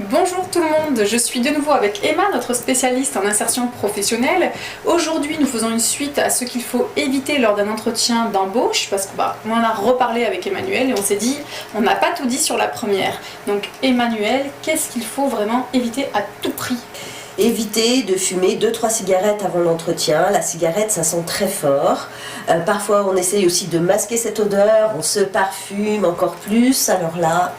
Bonjour tout le monde, je suis de nouveau avec Emma, notre spécialiste en insertion professionnelle. Aujourd'hui, nous faisons une suite à ce qu'il faut éviter lors d'un entretien d'embauche, parce qu'on en a reparlé avec Emmanuel et on s'est dit, on n'a pas tout dit sur la première. Donc Emmanuel, qu'est-ce qu'il faut vraiment éviter à tout prix ? Éviter de fumer 2-3 cigarettes avant l'entretien. La cigarette, ça sent très fort. Parfois, on essaye aussi de masquer cette odeur, on se parfume encore plus. Alors là,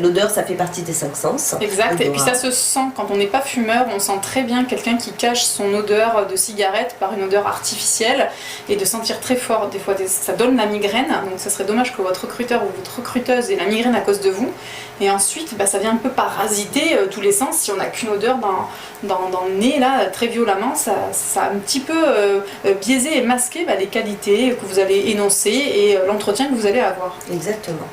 l'odeur, ça fait partie des 5 sens. Exact, et puis ça se sent, quand on n'est pas fumeur, on sent très bien quelqu'un qui cache son odeur de cigarette par une odeur artificielle et de sentir très fort. Des fois, ça donne la migraine, donc ça serait dommage que votre recruteur ou votre recruteuse ait la migraine à cause de vous. Et ensuite, ça vient un peu parasiter tous les sens. Si on n'a qu'une odeur dans le nez, là, très violemment, ça a un petit peu biaisé et masqué les qualités que vous allez énoncer et l'entretien que vous allez avoir. Exactement.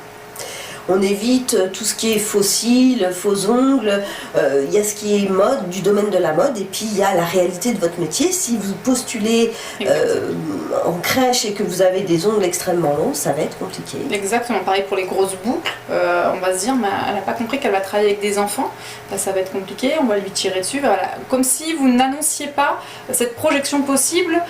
On évite tout ce qui est faux cils, faux ongles, il y a ce qui est mode, du domaine de la mode, et puis il y a la réalité de votre métier. Si vous postulez en crèche et que vous avez des ongles extrêmement longs, ça va être compliqué. Exactement, pareil pour les grosses boucles, on va se dire, elle n'a pas compris qu'elle va travailler avec des enfants, ça va être compliqué, on va lui tirer dessus, voilà. Comme si vous n'annonciez pas cette projection possible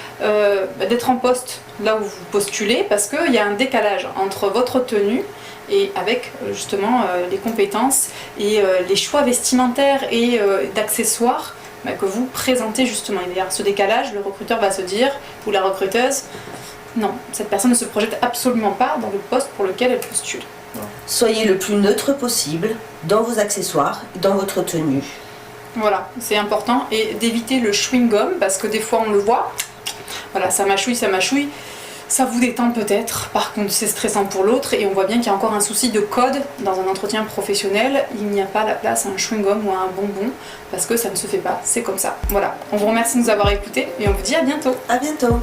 d'être en poste là où vous postulez, parce qu'il y a un décalage entre votre tenue et avec justement les compétences et les choix vestimentaires et d'accessoires que vous présentez justement. Et derrière ce décalage, le recruteur va se dire, ou la recruteuse, non, cette personne ne se projette absolument pas dans le poste pour lequel elle postule. Soyez le plus neutre possible dans vos accessoires, dans votre tenue. Voilà, c'est important, et d'éviter le chewing-gum, parce que des fois on le voit, voilà, ça mâchouille, ça vous détend peut-être, par contre c'est stressant pour l'autre, et on voit bien qu'il y a encore un souci de code dans un entretien professionnel. Il n'y a pas la place à un chewing-gum ou à un bonbon, parce que ça ne se fait pas, c'est comme ça. Voilà, on vous remercie de nous avoir écoutés, et on vous dit à bientôt. À bientôt.